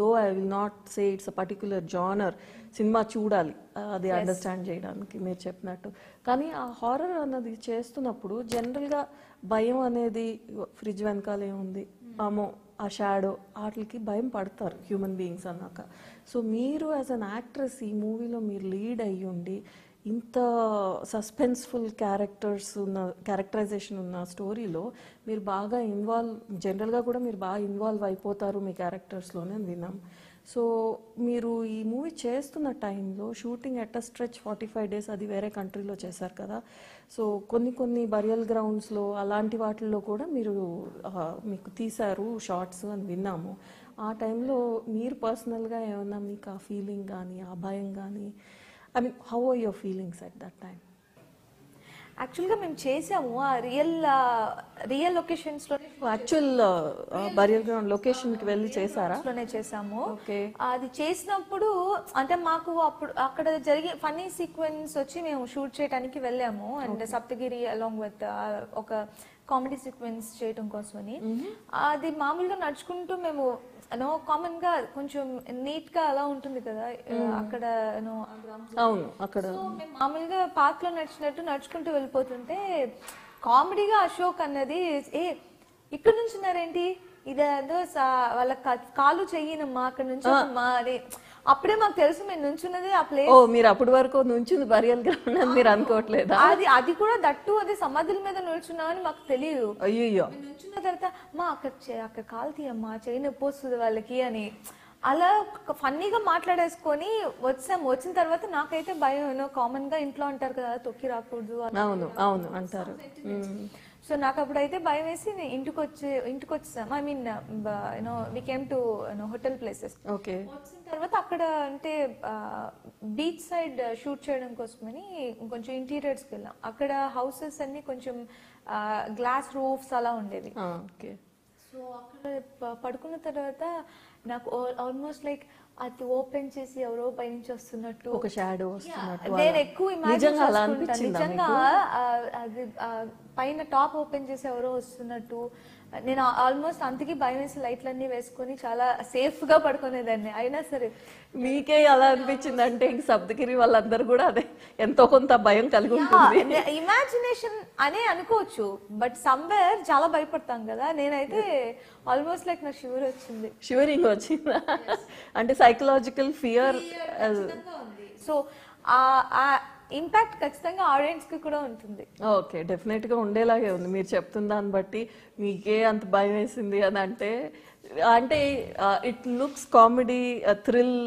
though I will not say it's a particular genre, cinema చూడాలి అది అండర్స్టాండ్ చేయడానికి మీరు చెప్పినట్టు. కానీ ఆ హారర్ అన్నది చేస్తున్నప్పుడు జనరల్గా భయం అనేది ఫ్రిడ్జ్ వెనకాలే ఉంది, ఆమో ఆ షాడో వాటికి భయం పడతారు హ్యూమన్ బీయింగ్స్ అన్నాక. సో మీరు యాజ్ అన్ యాక్ట్రెస్ ఈ మూవీలో మీరు లీడ్ అయ్యి ఉండి ఇంత సస్పెన్స్ఫుల్ క్యారెక్టరైజేషన్ ఉన్న స్టోరీలో మీరు బాగా జనరల్గా కూడా మీరు బాగా ఇన్వాల్వ్ అయిపోతారు మీ క్యారెక్టర్స్లోనే విన్నాం. సో మీరు ఈ మూవీ చేస్తున్న టైంలో shooting at a stretch 45 days అది వేరే కంట్రీలో చేశారు కదా. సో కొన్ని బరియల్ గ్రౌండ్స్లో అలాంటి వాటిల్లో కూడా మీరు మీకు తీశారు షార్ట్స్ అని విన్నాము. ఆ టైంలో మీరు పర్సనల్గా ఏమన్నా మీకు ఆ ఫీలింగ్ కానీ ఆ భయం కానీ, I mean, how are your feelings at that time? యాక్చువల్గా మేము చేసాము ఆ రియల్ లొకేషన్స్ లో, యాక్చువల్ బరియల్ గ్రౌండ్ లొకేషన్ కి వెళ్ళి చేసారా? లోనే చేసాము. ఓకే. అది చేసినప్పుడు అంటే మాకు అప్పుడు అక్కడ జరిగే ఫన్నీ సీక్వెన్స్ వచ్చి మేము షూట్ చేయడానికి వెళ్ళాము. అండ్ సప్తగిరి అలాంగ్ విత్ ఒక కామెడీ సీక్వెన్స్ చేయడం కోసమని. అది మామూలుగా నడుచుకుంటూ మేము కామన్ గా కొంచెం నీట్ గా అలా ఉంటుంది కదా అక్కడ. అవును, అక్కడ మామూలుగా పార్క్ లో నడుచుకుంటూ వెళ్ళిపోతుంటే కామెడీగా అశోక్ అన్నది ఇక్కడ నుంచి ఉన్నారేంటి, ఇదేదో వాళ్ళ కాలు చెయ్యనమ్మా అక్కడ నుంచి అది. అప్పుడే మాకు తెలుసు మేము నుంచున్నది ఆ ప్లేస్. మీరు అప్పటి వరకు నుంచుంది బరియల్ గ్రౌండ్ అని మీరు అనుకోవట్లేదా? అది కూడా దట్టు అది సమాధుల మీద నిల్చున్నామని మాకు తెలియదు. అయ్యో, నుంచున్న తర్వాత మా అక్కడ కాలు తీయమ్మా చేయి నొప్పి వస్తుంది వాళ్ళకి అని అలా ఫన్నీగా మాట్లాడేసుకొని వచ్చిన తర్వాత నాకైతే భయం. కామన్ గా ఇంట్లో అంటారు కదా తొక్కి రాకూడదు. అవును అవును అంటారు. సో నాకు అప్పుడైతే భయం వేసి ఇంటికి వచ్చాం. I mean we came to hotel places. Okay. వచ్చిన తర్వాత అక్కడ అంటే బీచ్ సైడ్ షూట్ చేయడం కోసమని కొంచెం ఇంటీరియర్స్కి వెళ్ళాం. అక్కడ హౌసెస్ అన్ని కొంచెం గ్లాస్ రూఫ్స్ అలా ఉండేవి. ఓకే. సో అక్కడ పడుకున్న తర్వాత నాకు ఆల్మోస్ట్ లైక్ అది ఓపెన్ చేసి ఎవరో పైనుంచి వస్తున్నట్టు, ఒక షాడో వస్తున్నట్టు నేను ఎక్కువ ఇమాజిన్ చేసుకుంటాను. నిజంగా అది పైన టాప్ ఓపెన్ చేసి ఎవరో వస్తున్నట్టు. నేను ఆల్మోస్ట్ అంతకి భయం వేసి లైట్లన్నీ వేసుకొని చాలా సేఫ్ గా పడుకునేదాన్ని. అయినా సరే మీకే అలా అనిపించింది అంటే ఇంక సప్తగిరి వాళ్ళందరూ కూడా అదే ఎంతో కొంత భయం కలిగి ఉంటుంది. ఇమాజినేషన్ అనే అనుకోవచ్చు, బట్ సమ్వేర్ చాలా భయపడతాం కదా. నేనైతే ఆల్మోస్ట్ లైక్ నాకు షివరింగ్ వచ్చిందా? అంటే సైకలాజికల్ ఫియర్. సో ఆ ఇంపాక్ట్ ఖచ్చితంగా ఆడియన్స్ కి కూడా ఉంటుంది. ఓకే, డెఫినెట్ గా ఉండేలాగే ఉంది మీరు చెప్తున్న దాన్ని బట్టి. మీకే అంత భయం వేసింది అని అంటే it looks comedy, thrill,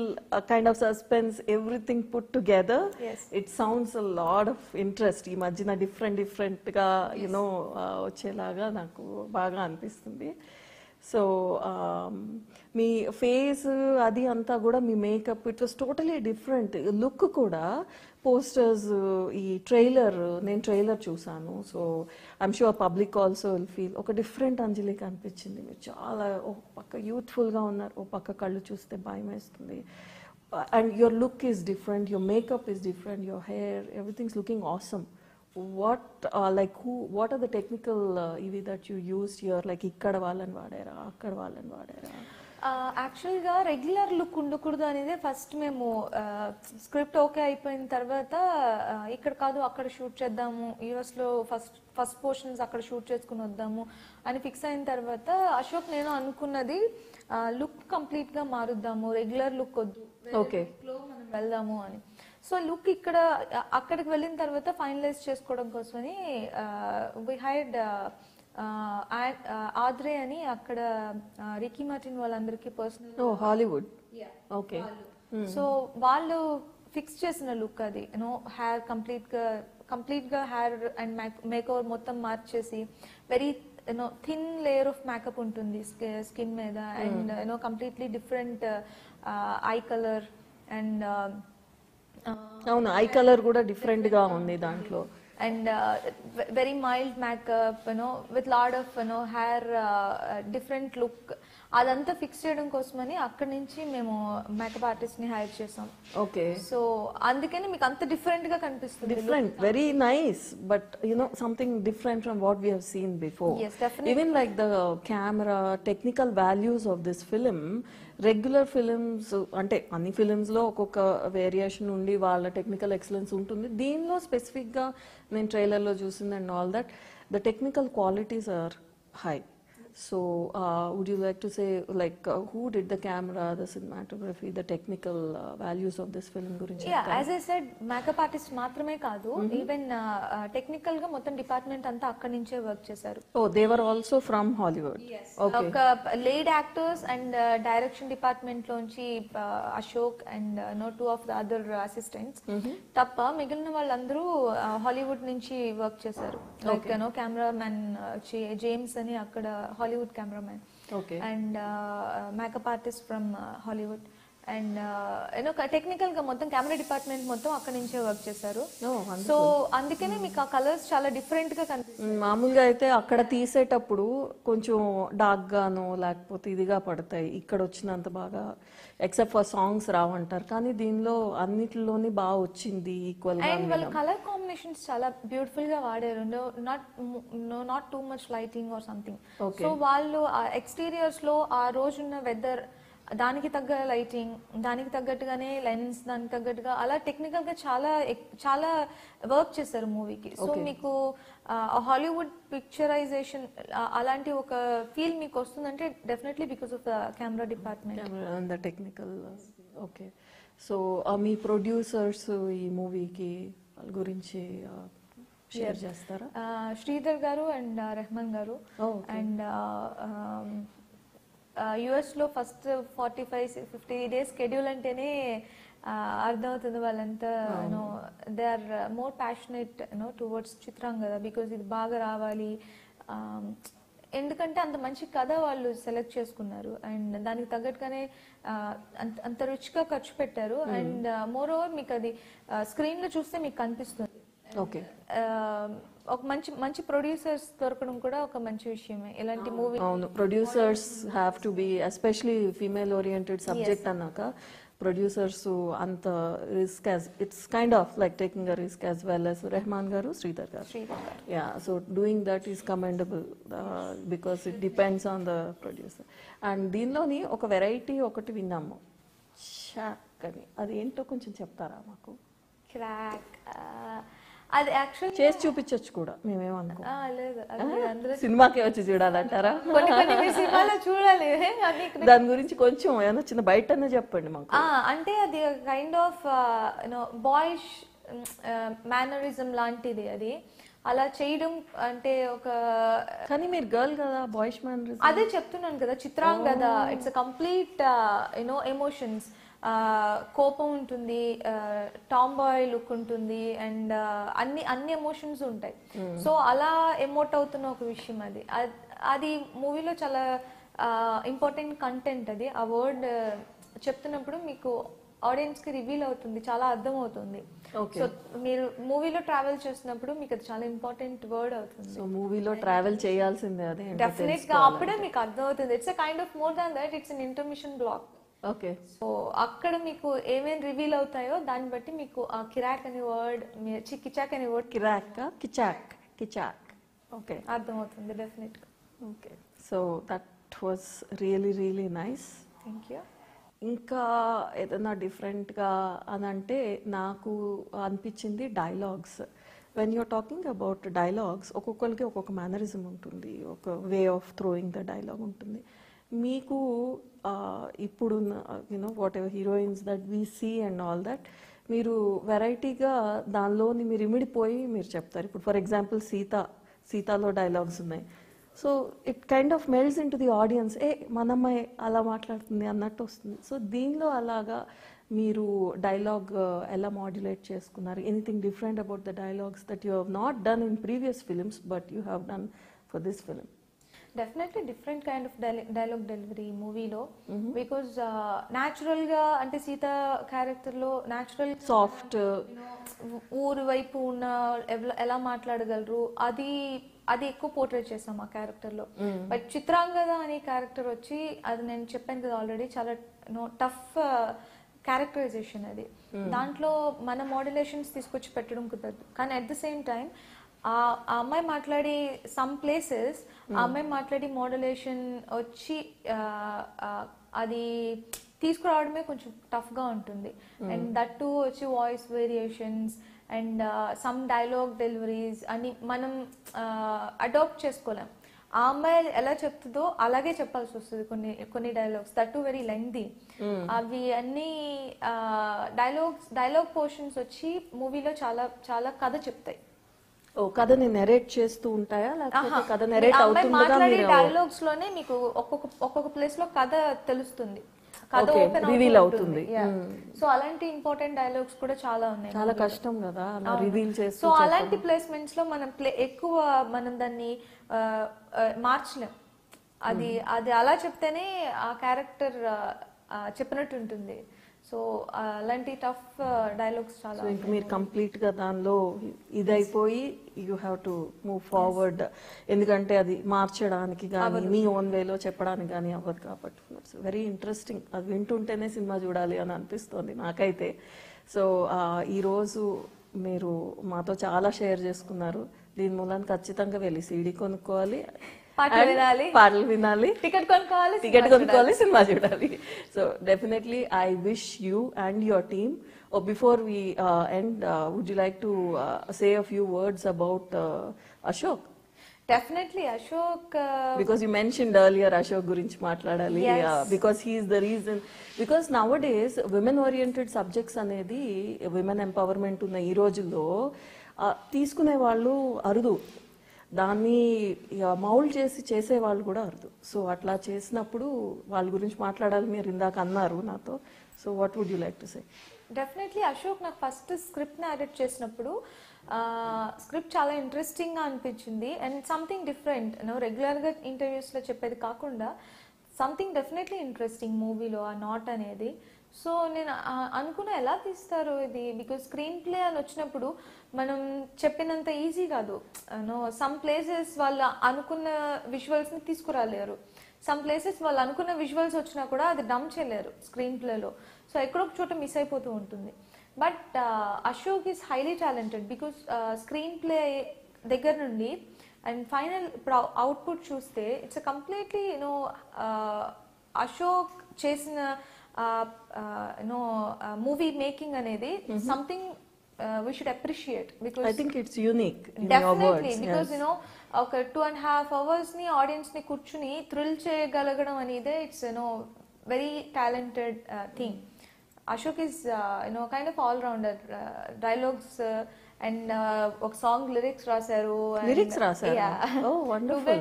kind of suspense, everything put together. It sounds a lot of interest. ఈ మధ్యన డిఫరెంట్ గా యునో వచ్చేలాగా నాకు బాగా అనిపిస్తుంది. సో మీ ఫేస్ అది అంతా కూడా మీ makeup it was totally different. Look కూడా పోస్టర్స్, ఈ నేను ట్రైలర్ చూసాను. So I'm sure public also will feel ఒక డిఫరెంట్ అంజలికి అనిపించింది. మీరు చాలా ఒక పక్క యూత్ఫుల్గా ఉన్నారు, ఒక పక్క కళ్ళు చూస్తే భయం వేస్తుంది. And your look is different, your makeup is different, your hair, everything's looking awesome. What are the technical ఇవి that you used here? Like ఇక్కడ వాళ్ళని వాడారా, అక్కడ వాళ్ళని వాడారా? యాక్చువల్గా రెగ్యులర్ లుక్ ఉండకూడదు అనేది ఫస్ట్ మేము స్క్రిప్ట్ ఓకే అయిపోయిన తర్వాత ఇక్కడ కాదు అక్కడ షూట్ చేద్దాము, యూఎస్లో ఫస్ట్ పోర్షన్స్ అక్కడ షూట్ చేసుకుని వద్దాము అని ఫిక్స్ అయిన తర్వాత అశోక్ నేను అనుకున్నది లుక్ కంప్లీట్ గా మారుద్దాము, రెగ్యులర్ లుక్ వద్దు, లో మనం వెళ్దాము అని. సో లుక్ ఇక్కడ అక్కడికి వెళ్ళిన తర్వాత ఫైనలైజ్ చేసుకోవడం కోసమని వి హైడ్ ఆద్రే అని అక్కడ రికీ మార్టిన్ వాళ్ళందరికీ పర్సనల్ హాలీవుడ్. ఓకే. సో వాళ్ళు ఫిక్స్ చేసిన లుక్ అది హెయిర్ కంప్లీట్ గా హెయిర్ అండ్ మేకఓవర్ మొత్తం మార్చేసి very thin layer of makeup ఉంటుంది స్కిన్ మీద and completely different I colour and అవును, ఐ కలర్ కూడా డిఫరెంట్ గా ఉంది దాంట్లో. and very mild makeup, with lot of hair different look. అదంతా ఫిక్స్ చేయడం కోసమని అక్కడి నుంచి మేము మేకప్ ఆర్టిస్ట్ ని హైర్ చేసాం. ఓకే. సో అందుకని మీకు అంత డిఫరెంట్ గా కనిపిస్తుంది. Different, very nice, but something different from what we have seen before. Yes, definitely. Even like the camera, technical values of this film, regular films అంటే అన్ని films లో ఒక్కొక్క వేరియేషన్ ఉండి వాళ్ళ టెక్నికల్ ఎక్సలెన్స్ ఉంటుంది. దీనిలో స్పెసిఫిక్ గా నేను ట్రైలర్ లో చూసింది and all that the technical qualities are high. So would you like to say who did the camera, the cinematography, the technical values of this film gurinchi? Yeah, as I said, makeup artist మాత్రమే కాదు, even technical గా మొత్తం department అంతా అక్కడి నుంచే work చేశారు. Oh, they were also from Hollywood. Yes. Okay. ఒక lead actors and direction department లోంచి Ashok and two of the other assistants తప్ప మిగిలిన వాళ్ళందరూ హాలీవుడ్ నుంచి వర్క్ చేశారు. లైక్ కెమెరామెన్ జేమ్స్ అని అక్కడ Hollywood cameraman and makeup artist from Hollywood and technical గా మొత్తం కెమెరా డిపార్ట్మెంట్ మొత్తం అక్కడ నుంచే వర్క్ చేశారు. సో అందుకనే మీకు ఆ కలర్స్ చాలా డిఫరెంట్ గా కనిపిస్తుంది. మామూలుగా అయితే అక్కడ తీసేటప్పుడు కొంచెం డార్క్ గాను లేకపోతే ఇదిగా పడతాయి, ఇక్కడ వచ్చినంత బాగా ఎక్సెప్ట్ ఫర్ సాంగ్స్ రావంటారు, కానీ దీనిలో అన్నిటిలోని బాగా వచ్చింది ఈక్వల్ గా. అండ్ వాళ్ళ కలర్ కాంబినేషన్స్ చాలా బ్యూటిఫుల్ గా వాడారు, not too much lighting or something. So వాళ్ళు ఎక్స్టీరియర్స్ లో ఆ రోజున్న వెదర్ దానికి తగ్గ లైటింగ్, దానికి తగ్గట్టుగానే లెన్స్, దానికి తగ్గట్టుగా అలా టెక్నికల్ గా చాలా వర్క్ చేశారు మూవీకి. సో మీకు హాలీవుడ్ పిక్చరైజేషన్ అలాంటి ఒక ఫీల్ మీకు వస్తుందంటే definitely because of the camera department, the technical. Okay. So me producers ఈ మూవీకి గురించి షేర్ చేస్తారా? శ్రీధర్ గారు and Rahman garu. And US లో ఫస్ట్ 45-50 డేస్ షెడ్యూల్ అంటేనే అర్థమవుతుంది వాళ్ళంతా they are more passionate towards Chitrangada, because ఇది బాగా రావాలి. ఎందుకంటే అంత మంచి కథ వాళ్ళు సెలెక్ట్ చేసుకున్నారు అండ్ దానికి తగ్గట్టుగానే అంత రిచ్ గా ఖర్చు పెట్టారు. అండ్ మోర్ ఓవర్ మీకు అది స్క్రీన్ లో చూస్తే మీకు కనిపిస్తుంది. ఓకే. ఒక మంచి ప్రొడ్యూసర్స్ దొరకడం కూడా ఒక మంచి విషయమే ఇలాంటి మూవీ. అవును, producers have to be, especially female oriented subject అన్నాక ప్రొడ్యూసర్స్ అంత risk, it's kind of like taking a risk as well as Rahman garu, Sridhar garu. Yeah, so doing that is commendable because it depends on the producer. And దీనిలోని ఒక variety ఒకటి విన్నాము, shock అని, అది ఏంటో కొంచెం చెప్తారా మాకు? క్రాక్ అది యాక్చువల్ చేసి చూపించచ్చు కూడా, మేమేమనుకో లేదు, అందరూ సినిమాకి వచ్చి చూడాలంటారా? సినిమాలో చూడాలి. దాని గురించి కొంచెం ఏమైనా చిన్న బయటనే చెప్పండి మాకు. అంటే అది కైండ్ ఆఫ్ బాయ్ష్ మేనరిజం లాంటిది అది. అలా చేయడం అంటే ఒక, కానీ మీరు గర్ల్ కదా, బాయ్ష్ మేనరిజం అదే చెప్తున్నాను కదా, చిత్రాంగద ఇట్స్ కంప్లీట్ ఎమోషన్స్. కోపం ఉంటుంది, టామ్ బాయ్ లుక్ ఉంటుంది అండ్ అన్ని ఎమోషన్స్ ఉంటాయి. సో అలా ఎమోట్ అవుతున్న ఒక విషయం అది మూవీలో చాలా ఇంపార్టెంట్ కంటెంట్. అది ఆ వర్డ్ చెప్తున్నప్పుడు మీకు ఆడియన్స్ కి రివీల్ అవుతుంది, చాలా అర్థం అవుతుంది. సో మీరు మూవీలో ట్రావెల్ చేస్తున్నప్పుడు మీకు అది చాలా ఇంపార్టెంట్ వర్డ్ అవుతుంది. సో మూవీలో ట్రావెల్ చేయాల్సిందే, అదే డెఫినెట్ గా అప్పుడే మీకు అర్థం అవుతుంది. It's a kind of more than that, it's an intermission block. Okay. So అక్కడ మీకు ఏమేమి రివీల్ అవుతాయో దాన్ని బట్టి మీకు ఆ కిరాక్ అనే వర్డ్, కిచాక్ అనే వర్డ్, కిచాక్ ఓకే, అర్థమవుతుంది డెఫినెట్ గా. Okay. So that was really nice. Thank you. ఇంకా ఏదైనా డిఫరెంట్గా అని అంటే నాకు అనిపించింది dialogues. When you're talking about dialogues, ఒక్కొక్కరికి ఒక్కొక్క మేనరిజం ఉంటుంది, ఒక way of throwing the dialogue ఉంటుంది. మీకు ఇప్పుడున్న you know whatever heroines that we see and all that, మీరు వెరైటీగా దానిలోని మీరు ఇమిడిపోయి మీరు చెప్తారు. ఇప్పుడు ఫర్ ఎగ్జాంపుల్ సీతాలో డైలాగ్స్ ఉన్నాయి. So it kind of melds into the audience, మన అమ్మాయి అలా మాట్లాడుతుంది అన్నట్టు వస్తుంది. సో దీనిలో అలాగా మీరు డైలాగ్ ఎలా మాడ్యులేట్ చేసుకున్నారు? Anything different about the dialogues that you have not done in previous films but you have done for this film? Definitely different kind of dialogue delivery మూవీలో, బికాజ్ న్యాచురల్ గా అంటే Sita character లో natural soft, ఊరు వైపు ఉన్న ఎలా మాట్లాడగలరు అది ఎక్కువ పోర్ట్రేట్ చేసాం ఆ క్యారెక్టర్ లో. బట్ చిత్రాంగద అనే క్యారెక్టర్ వచ్చి, అది నేను చెప్పాను కదా ఆల్రెడీ, చాలా టఫ్ క్యారెక్టరైజేషన్ అది. దాంట్లో మన మోడ్యులేషన్స్ తీసుకొచ్చి పెట్టడం కుదరదు. కానీ అట్ ద సేమ్ టైం ఆ అమ్మాయి మాట్లాడి సమ్ ప్లేసెస్ ఆ అమ్మాయి మాట్లాడి మోడ్యులేషన్ వచ్చి అది తీసుకురావడమే కొంచెం టఫ్ గా ఉంటుంది. అండ్ దట్ టు వచ్చి voice variations and some dialogue deliveries అని మనం అడాప్ట్ చేసుకోలేం. ఆ అమ్మాయి ఎలా చెప్తుందో అలాగే చెప్పాల్సి వస్తుంది కొన్ని dialogues, that to very lengthy. అవి అన్ని డైలాగ్ పోర్షన్స్ వచ్చి మూవీలో చాలా చాలా కథ చెప్తాయి. కథని నెరేట్ చేస్తూ ఉంటాయా, లేకపోతే కథ నెరేట్ అవుతుందా? మాట్లాడే డైలాగ్స్ లోనే మీకు ఒక్కొక్క ప్లేస్ లో కథ తెలుస్తుంది, కథ ఓపెన్ రివీల్ అవుతుంది. సో అలాంటి ఇంపార్టెంట్ డైలాగ్స్ కూడా చాలా ఉన్నాయి. చాలా కష్టం కదా రివీల్ చేస్తూ. సో అలాంటి ప్లేస్మెంట్స్ లో మనం ఎక్కువ మనం దాన్ని మార్చలేం. అది అలా చెప్తేనే ఆ క్యారెక్టర్ చెప్పినట్టు ఉంటుంది. సో అలాంటి టఫ్ డైలాగ్స్ చాలా. ఇంకా మీరు కంప్లీట్ గా దానిలో ఇదైపోయి you have to move forward, ఎందుకంటే అది మార్చడానికి కానీ మీ ఓన్ వేలో చెప్పడానికి కానీ అవ్వదు కాబట్టి. It's very interesting. అది వింటుంటేనే సినిమా చూడాలి అని అనిపిస్తుంది నాకైతే. సో ఈరోజు మీరు మాతో చాలా షేర్ చేసుకున్నారు. దీని మూలాన్ని ఖచ్చితంగా వెళ్ళి సీడీ కొనుక్కోవాలి, పాటలు వినాలి, టికెట్ కొనుక్కోవాలి, సినిమా చూడాలి. So definitely I wish you and your team. Before we end, would you like to say a few words about Ashok? Definitely Ashok, because you mentioned earlier Ashok gurinchi maatladali. Because he is the reason, because nowadays women oriented subjects anedi, women empowerment ఉన్న ఈ రోజుల్లో తీసుకునే వాళ్ళు అరుదు, దాన్ని mould చేసే వాళ్ళు కూడా అరుదు. సో అట్లా చేసినప్పుడు వాళ్ళ గురించి మాట్లాడాలి మీరు ఇందాక అన్నారు నాతో. So what would you like to say? Definitely Ashok నాకు ఫస్ట్ స్క్రిప్ట్ని ఎడిట్ చేసినప్పుడు స్క్రిప్ట్ చాలా ఇంట్రెస్టింగ్గా అనిపించింది. అండ్ సంథింగ్ డిఫరెంట్, రెగ్యులర్గా ఇంటర్వ్యూస్లో చెప్పేది కాకుండా సంథింగ్ డెఫినెట్లీ ఇంట్రెస్టింగ్ మూవీలో ఆ నాట్ అనేది. సో నేను అనుకున్నా ఎలా తీస్తారు ఇది, బికాజ్ స్క్రీన్ ప్లే అని వచ్చినప్పుడు మనం చెప్పినంత ఈజీ కాదు. సమ్ ప్లేసెస్ వాళ్ళు అనుకున్న విజువల్స్ని తీసుకురాలేరు, సమ్ ప్లేసెస్ వాళ్ళు అనుకున్న విజువల్స్ వచ్చినా కూడా అది డమ్ చేయలేరు స్క్రీన్ ప్లేలో. సో ఎక్కడొక చోట మిస్ అయిపోతూ ఉంటుంది. But Ashok is highly talented, because screen play దగ్గర నుండి అండ్ ఫైనల్ అవుట్పుట్ చూస్తే ఇట్స్ కంప్లీట్లీ అశోక్ చేసిన మూవీ మేకింగ్ అనేది something we should appreciate, because I think it's unique in definitely your words, because ఒక 2.5 hours ని ఆడియన్స్ ని కూర్చుని థ్రిల్ చేయగలగడం అనేది it's very talented thing. Ashok is kind of all rounder. Dialogues and ఒక song lyrics రాశారు.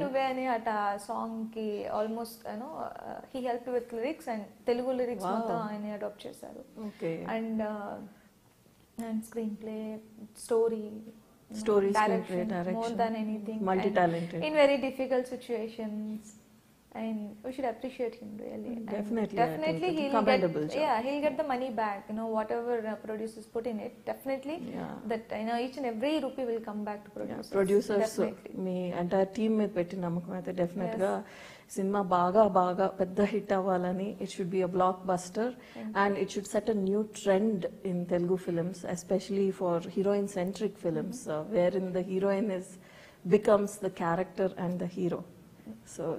నువ్వే అని అట సాంగ్ కి almost he help with lyrics and Telugu lyrics మొత్తం ఆయన అడాప్ట్ చేశారు. And screenplay, story, direction, more than anything, multi-talented in very difficult situations, and we should appreciate him really. Definitely he'll get the money back, whatever producers put in it, definitely that each and every rupee will come back to producers. Me entire team మీద పెట్టిన నమ్మకం అయితే definite గా cinema బాగా పెద్ద hit అవ్వాలని, it should be a block buster and it should set a new trend in Telugu films, especially for heroine centric films wear in the heroine becomes the character and the hero. So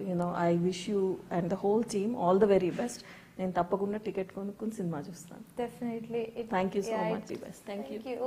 I wish you and the whole team all the very best. నేను తప్పకుండా ticket కొనుక్కుని cinema చూస్తాను. Definitely. Thank you so much. Best. Thank you.